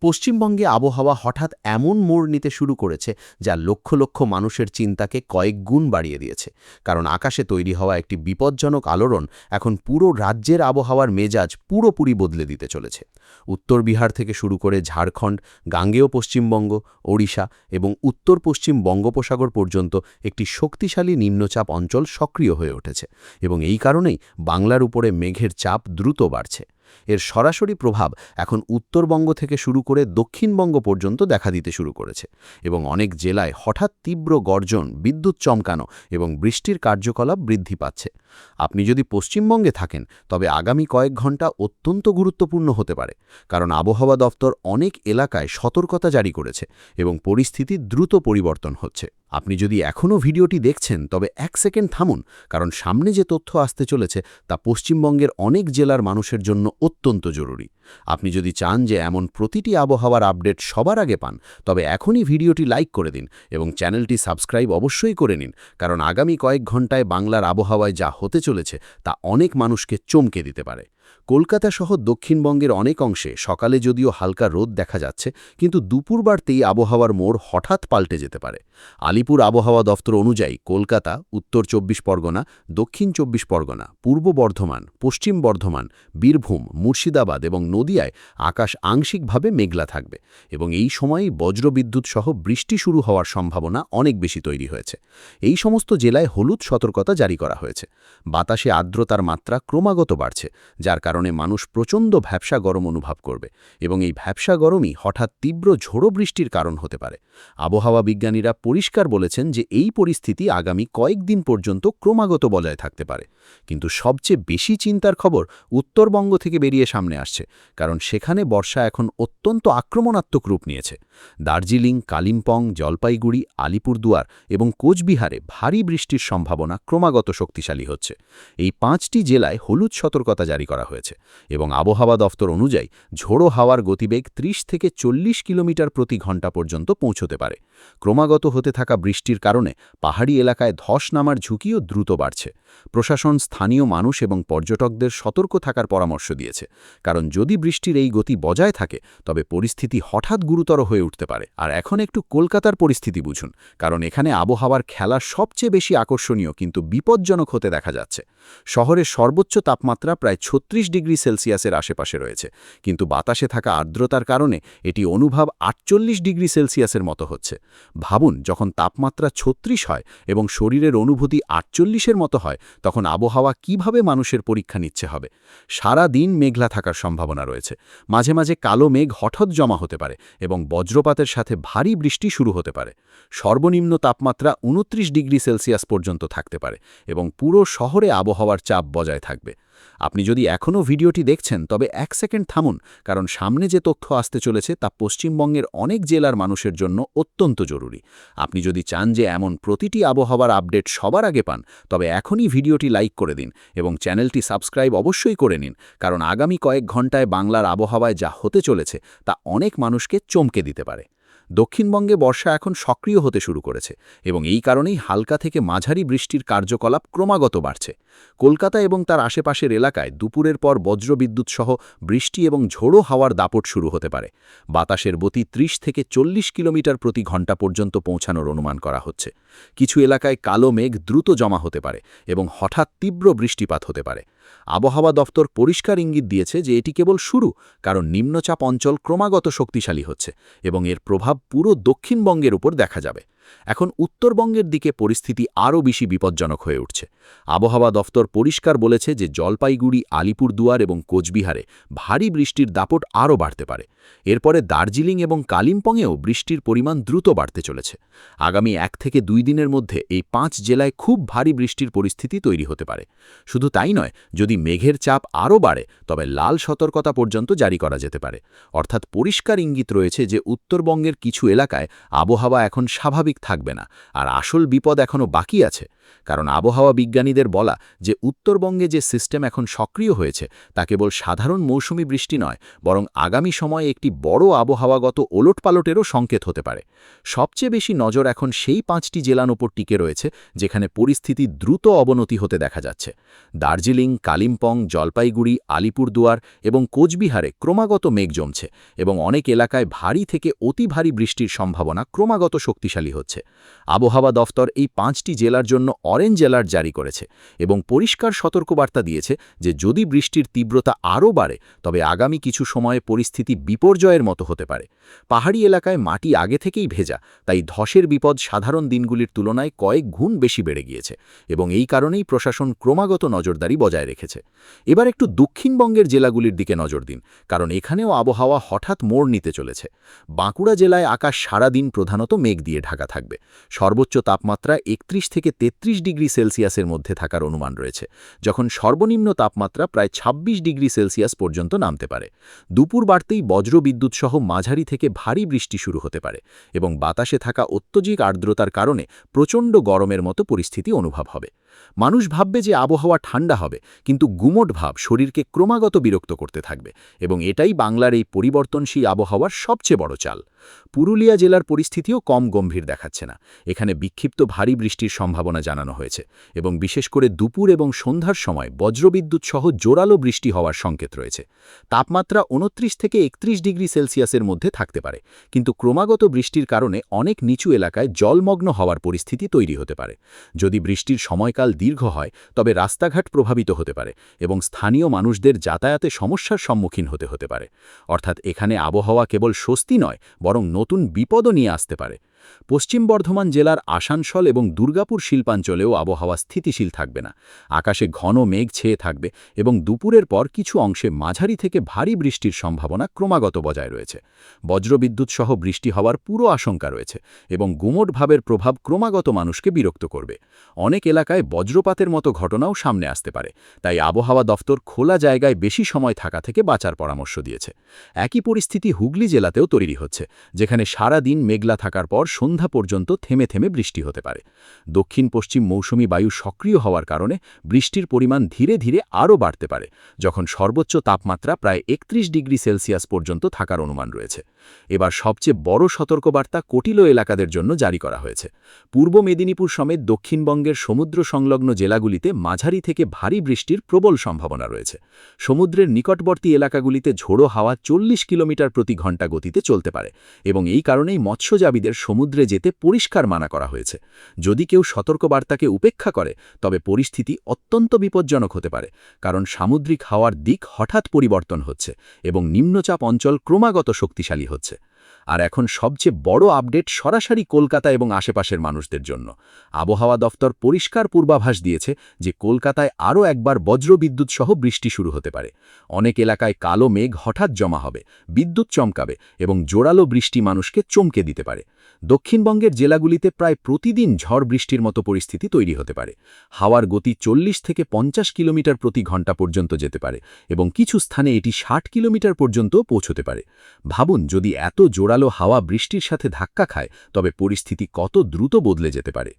পশ্চিমবঙ্গে আবহাওয়া হঠাৎ এমন মোড় নিতে শুরু করেছে যা লক্ষ লক্ষ মানুষের চিন্তাকে কয়েক গুণ বাড়িয়ে দিয়েছে। কারণ আকাশে তৈরি হওয়া একটি বিপজ্জনক আলোড়ন এখন পুরো রাজ্যের আবহাওয়ার মেজাজ পুরোপুরি বদলে দিতে চলেছে। উত্তর বিহার থেকে শুরু করে ঝাড়খণ্ড, গাঙ্গেয় পশ্চিমবঙ্গ, ওড়িশা এবং উত্তর পশ্চিম বঙ্গোপসাগর পর্যন্ত একটি শক্তিশালী নিম্নচাপ অঞ্চল সক্রিয় হয়ে উঠেছে এবং এই কারণেই বাংলার উপরে মেঘের চাপ দ্রুত বাড়ছে। এর সরাসরি প্রভাব এখন উত্তরবঙ্গ থেকে শুরু করে দক্ষিণবঙ্গ পর্যন্ত দেখা দিতে শুরু করেছে এবং অনেক জেলায় হঠাৎ তীব্র গর্জন, বিদ্যুৎ চমকানো এবং বৃষ্টির কার্যকলাপ বৃদ্ধি পাচ্ছে। আপনি যদি পশ্চিমবঙ্গে থাকেন তবে আগামী কয়েক ঘন্টা অত্যন্ত গুরুত্বপূর্ণ হতে পারে, কারণ আবহাওয়া দপ্তর অনেক এলাকায় সতর্কতা জারি করেছে এবং পরিস্থিতি দ্রুত পরিবর্তন হচ্ছে। আপনি যদি এখনও ভিডিওটি দেখছেন তবে এক সেকেন্ড থামুন, কারণ সামনে যে তথ্য আসতে চলেছে তা পশ্চিমবঙ্গের অনেক জেলার মানুষের জন্য অত্যন্ত জরুরি। আপনি যদি চান যে এমন প্রতিটি আবহাওয়ার আপডেট সবার আগে পান তবে এখনই ভিডিওটি লাইক করে দিন এবং চ্যানেলটি সাবস্ক্রাইব অবশ্যই করে নিন, কারণ আগামী কয়েক ঘন্টায় বাংলার আবহাওয়ায় যা হতে চলেছে তা অনেক মানুষকে চমকে দিতে পারে। কলকাতা সহ দক্ষিণবঙ্গের অনেক অংশে সকালে যদিও হালকা রোদ দেখা যাচ্ছে, কিন্তু দুপুর বাড়তেই আবহাওয়ার মোড় হঠাৎ পাল্টে যেতে পারে। আলিপুর আবহাওয়া দফতর অনুযায়ী কলকাতা, উত্তর ২৪ পরগনা, দক্ষিণ ২৪ পরগনা, পূর্ব বর্ধমান, পশ্চিম বর্ধমান, বীরভূম, মুর্শিদাবাদ এবং নদিয়ায় আকাশ আংশিকভাবে মেঘলা থাকবে এবং এই সময়েই বজ্রবিদ্যুৎ সহ বৃষ্টি শুরু হওয়ার সম্ভাবনা অনেক বেশি তৈরি হয়েছে। এই সমস্ত জেলায় হলুদ সতর্কতা জারি করা হয়েছে। বাতাসে আর্দ্রতার মাত্রা ক্রমাগত বাড়ছে, যার কারণে মানুষ প্রচণ্ড ভ্যাপসা গরম অনুভব করবে এবং এই ভ্যাপসা গরমই হঠাৎ তীব্র ঝোড়ো বৃষ্টির কারণ হতে পারে। আবহাওয়া বিজ্ঞানীরা পরিষ্কার বলেছেন যে এই পরিস্থিতি আগামী কয়েকদিন পর্যন্ত ক্রমাগত বজায় থাকতে পারে। কিন্তু সবচেয়ে বেশি চিন্তার খবর উত্তরবঙ্গ থেকে বেরিয়ে সামনে আসছে, কারণ সেখানে বর্ষা এখন অত্যন্ত আক্রমণাত্মক রূপ নিয়েছে। দার্জিলিং, কালিম্পং, জলপাইগুড়ি, আলিপুরদুয়ার এবং কোচবিহারে ভারী বৃষ্টির সম্ভাবনা ক্রমাগত শক্তিশালী হচ্ছে। এই ৫টি জেলায় হলুদ সতর্কতা জারি করা হয়েছে এবং আবহাওয়া দফতর অনুযায়ী ঝোড়ো হাওয়ার গতিবেগ ৩০ থেকে ৪০ কিলোমিটার প্রতি ঘন্টা পর্যন্ত পৌঁছতে পারে। ক্রমাগত হতে থাকা বৃষ্টির কারণে পাহাড়ি এলাকায় ধস নামার ঝুঁকিও দ্রুত বাড়ছে। প্রশাসন স্থানীয় মানুষ এবং পর্যটকদের সতর্ক থাকার পরামর্শ দিয়েছে, কারণ যদি বৃষ্টির এই গতি বজায় থাকে তবে পরিস্থিতি হঠাৎ গুরুতর হয়ে উঠতে পারে। আর এখন একটু কলকাতার পরিস্থিতি বুঝুন, কারণ এখানে আবহাওয়ার খেলা সবচেয়ে বেশি আকর্ষণীয় কিন্তু বিপজ্জনক হতে দেখা যাচ্ছে। শহরের সর্বোচ্চ তাপমাত্রা প্রায় ৩৬ ডিগ্রি সেলসিয়াসের আশেপাশে রয়েছে, কিন্তু বাতাসে থাকা আর্দ্রতার কারণে এটি অনুভব ৪৮ ডিগ্রি সেলসিয়াসের মতো হচ্ছে। ভাবুন, যখন তাপমাত্রা ৩৬ হয় এবং শরীরের অনুভূতি ৪৮-এর মতো হয়, তখন আবহাওয়া কিভাবে মানুষের পরীক্ষা নিচ্ছে হবে। সারা দিন মেঘলা থাকার সম্ভাবনা রয়েছে, মাঝে মাঝে কালো মেঘ হঠাৎ জমা হতে পারে এবং বজ্রপাতের সাথে ভারী বৃষ্টি শুরু হতে পারে। সর্বনিম্ন তাপমাত্রা ২৯ ডিগ্রি সেলসিয়াস পর্যন্ত থাকতে পারে এবং পুরো শহরে আবহাওয়ার চাপ বজায় থাকবে। আপনি যদি এখনও ভিডিওটি দেখছেন তবে এক সেকেন্ড থামুন, কারণ সামনে যে তথ্য আসতে চলেছে তা পশ্চিমবঙ্গের অনেক জেলার মানুষের জন্য অত্যন্ত জরুরি। আপনি যদি চান যে এমন প্রতিটি আবহাওয়ার আপডেট সবার আগে পান তবে এখনই ভিডিওটি লাইক করে দিন এবং চ্যানেলটি সাবস্ক্রাইব অবশ্যই করে নিন, কারণ আগামী কয়েক ঘন্টায় বাংলার আবহাওয়ায় যা হতে চলেছে তা অনেক মানুষকে চমকে দিতে পারে। দক্ষিণবঙ্গে বর্ষা এখন সক্রিয় হতে শুরু করেছে এবং এই কারণেই হালকা থেকে মাঝারি বৃষ্টির কার্যকলাপ ক্রমাগত বাড়ছে। কলকাতা এবং তার আশেপাশের এলাকায় দুপুরের পর বজ্রবিদ্যুৎ সহ বৃষ্টি এবং ঝোড়ো হাওয়ার দাপট শুরু হতে পারে। বাতাসের গতি ৩০ থেকে ৪০ কিলোমিটার প্রতি ঘন্টা পর্যন্ত পৌঁছানোর অনুমান করা হচ্ছে। কিছু এলাকায় কালো মেঘ দ্রুত জমা হতে পারে এবং হঠাৎ তীব্র বৃষ্টিপাত হতে পারে। আবহাওয়া দফতর পরিষ্কার ইঙ্গিত দিয়েছে যে এটি কেবল শুরু, কারণ নিম্নচাপ অঞ্চল ক্রমাগত শক্তিশালী হচ্ছে এবং এর প্রভাব পুরো দক্ষিণবঙ্গের উপর দেখা যাবে। এখন উত্তরবঙ্গের দিকে পরিস্থিতি আরও বেশি বিপজ্জনক হয়ে উঠছে। আবহাওয়া দফতর পরিষ্কার বলেছে যে জলপাইগুড়ি, আলিপুরদুয়ার এবং কোচবিহারে ভারী বৃষ্টির দাপট আরও বাড়তে পারে। এরপরে দার্জিলিং এবং কালিম্পংয়েও বৃষ্টির পরিমাণ দ্রুত বাড়তে চলেছে। আগামী ১ থেকে ২ দিনের মধ্যে এই ৫ জেলায় খুব ভারী বৃষ্টির পরিস্থিতি তৈরি হতে পারে। শুধু তাই নয়, যদি মেঘের চাপ আরও বাড়ে তবে লাল সতর্কতা পর্যন্ত জারি করা যেতে পারে। অর্থাৎ পরিষ্কার ইঙ্গিত রয়েছে যে উত্তরবঙ্গের কিছু এলাকায় আবহাওয়া এখন স্বাভাবিক থাকবে না, আর আসল বিপদ এখনও বাকি আছে। কারণ আবহাওয়া বিজ্ঞানীদের বলা যে উত্তরবঙ্গে যে সিস্টেম এখন সক্রিয় হয়েছে তা কেবল সাধারণ মৌসুমি বৃষ্টি নয়, বরং আগামী সময়ে একটি বড় আবহাওয়াগত ওলটপালটেরও সংকেত হতে পারে। সবচেয়ে বেশি নজর এখন সেই 5টি জেলার ওপর টিকে রয়েছে যেখানে পরিস্থিতি দ্রুত অবনতি হতে দেখা যাচ্ছে। দার্জিলিং, কালিম্পং, জলপাইগুড়ি, আলিপুরদুয়ার এবং কোচবিহারে ক্রমাগত মেঘ জমছে এবং অনেক এলাকায় ভারী থেকে অতি ভারী বৃষ্টির সম্ভাবনা ক্রমাগত শক্তিশালী হচ্ছে। আবহাওয়া দফতর এই 5টি জেলার জন্য অরেঞ্জ অ্যালার্ট জারি করেছে এবং পরিষ্কার সতর্কবার্তা দিয়েছে যে যদি বৃষ্টির তীব্রতা আরও বাড়ে তবে আগামী কিছু সময়ে পরিস্থিতি বিপর্যয়ের মতো হতে পারে। পাহাড়ি এলাকায় মাটি আগে থেকেই ভেজা, তাই ধসের বিপদ সাধারণ দিনগুলির তুলনায় কয়েক গুণ বেশি বেড়ে গিয়েছে এবং এই কারণেই প্রশাসন ক্রমাগত নজরদারি বজায় রেখেছে। এবার একটু দক্ষিণবঙ্গের জেলাগুলির দিকে নজর দিন, কারণ এখানেও আবহাওয়া হঠাৎ মোড় নিতে চলেছে। বাঁকুড়া জেলায় আকাশ সারাদিন প্রধানত মেঘ দিয়ে ঢাকা থাকবে। সর্বোচ্চ তাপমাত্রা 31 থেকে 33 ডিগ্রি সেলসিয়াসের মধ্যে থাকার অনুমান রয়েছে, যখন সর্বনিম্ন তাপমাত্রা প্রায় 26 ডিগ্রি সেলসিয়াস পর্যন্ত নামতে পারে। দুপুর বাড়তেই বজ্রবিদ্যুৎ সহ মাঝারি থেকে ভারী বৃষ্টি শুরু হতে পারে এবং বাতাসে থাকা অত্যধিক আর্দ্রতার কারণে প্রচণ্ড গরমের মতো পরিস্থিতি অনুভব হবে। মানুষ ভাববে যে আবহাওয়া ঠান্ডা হবে, কিন্তু গুমোট ভাব শরীরকে ক্রমাগত বিরক্ত করতে থাকবে এবং এটাই বাংলার এই পরিবর্তনশীল আবহাওয়ার সবচেয়ে বড় চাল। পুরুলিয়া জেলার পরিস্থিতিও কম গম্ভীর দেখাচ্ছে না। এখানে বিক্ষিপ্ত ভারী বৃষ্টির সম্ভাবনা জানানো হয়েছে এবং বিশেষ করে দুপুর এবং সন্ধ্যার সময় বজ্রবিদ্যুৎ সহ জোরালো বৃষ্টি হওয়ার সংকেত রয়েছে। তাপমাত্রা 29 থেকে 31 ডিগ্রি সেলসিয়াসের মধ্যে থাকতে পারে, কিন্তু ক্রমাগত বৃষ্টির কারণে অনেক নিচু এলাকায় জলমগ্ন হওয়ার পরিস্থিতি তৈরি হতে পারে। যদি বৃষ্টির সময়কাল দীর্ঘ হয় তবে রাস্তাঘাট প্রভাবিত হতে পারে এবং স্থানীয় মানুষদের যাতায়াতে সমস্যার সম্মুখীন হতে পারে। অর্থাৎ এখানে আবহাওয়া কেবল স্বস্তি নয়, বরং নতুন বিপদও নিয়ে আসতে পারে। পশ্চিম বর্ধমান জেলার আসানসোল এবং দুর্গাপুর শিল্পাঞ্চলেও আবহাওয়া স্থিতিশীল থাকবে না। আকাশে ঘন মেঘ ছেয়ে থাকবে এবং দুপুরের পর কিছু অংশে মাঝারি থেকে ভারী বৃষ্টির সম্ভাবনা ক্রমাগত বজায় রয়েছে। বজ্রবিদ্যুৎ সহ বৃষ্টি হওয়ার পুরো আশঙ্কা রয়েছে এবং গুমোট ভাবের প্রভাব ক্রমাগত মানুষকে বিরক্ত করবে। অনেক এলাকায় বজ্রপাতের মতো ঘটনাও সামনে আসতে পারে, তাই আবহাওয়া দফতর খোলা জায়গায় বেশি সময় থাকা থেকে বাঁচার পরামর্শ দিয়েছে। একই পরিস্থিতি হুগলি জেলাতেও তৈরি হচ্ছে, যেখানে সারা দিন মেঘলা থাকার পর সন্ধ্যা পর্যন্ত থেমে থেমে বৃষ্টি হতে পারে। দক্ষিণ পশ্চিম মৌসুমি বায়ু সক্রিয় হওয়ার কারণে বৃষ্টির পরিমাণ ধীরে ধীরে আরও বাড়তে পারে, যখন সর্বোচ্চ তাপমাত্রা প্রায় 31 ডিগ্রি সেলসিয়াস পর্যন্ত থাকার অনুমান রয়েছে। এবার সবচেয়ে বড় সতর্কবার্তা কটিলো এলাকাদের জন্য জারি করা হয়েছে। পূর্ব মেদিনীপুর সমেত দক্ষিণবঙ্গের সমুদ্র সংলগ্ন জেলাগুলিতে মাঝারি থেকে ভারী বৃষ্টির প্রবল সম্ভাবনা রয়েছে। সমুদ্রের নিকটবর্তী এলাকাগুলিতে ঝোড়ো হাওয়া 40 কিলোমিটার প্রতি ঘন্টা গতিতে চলতে পারে এবং এই কারণেই মৎস্যজীবীদের সমুদ্রে যেতে পরিষ্কার মানা করা হয়েছে। যদি কেউ সতর্কবার্তাকে উপেক্ষা করে তবে পরিস্থিতি অত্যন্ত বিপজ্জনক হতে পারে, কারণ সামুদ্রিক হাওয়ার দিক হঠাৎ পরিবর্তন হচ্ছে এবং নিম্নচাপ অঞ্চল ক্রমাগত শক্তিশালী হচ্ছে। আর এখন সবচেয়ে বড় আপডেট সরাসরি কলকাতা এবং আশেপাশের মানুষদের জন্য। আবহাওয়া দফতর পরিষ্কার পূর্বাভাস দিয়েছে যে কলকাতায় আরও একবার বজ্রবিদ্যুৎ সহ বৃষ্টি শুরু হতে পারে। অনেক এলাকায় কালো মেঘ হঠাৎ জমা হবে, বিদ্যুৎ চমকাবে এবং জোরালো বৃষ্টি মানুষকে চমকে দিতে পারে। দক্ষিণবঙ্গের জেলাগুলিতে প্রায় প্রতিদিন ঝড় বৃষ্টির মতো পরিস্থিতি তৈরি হতে পারে। হাওয়ার গতি 40 থেকে 50 কিলোমিটার প্রতি ঘন্টা পর্যন্ত যেতে পারে এবং কিছু স্থানে এটি 60 কিলোমিটার পর্যন্তও পৌঁছতে পারে। ভাবুন, যদি এত জোরালো হাওয়া বৃষ্টির সাথে ধাক্কা খায় তবে পরিস্থিতি কত দ্রুত বদলে যেতে পারে।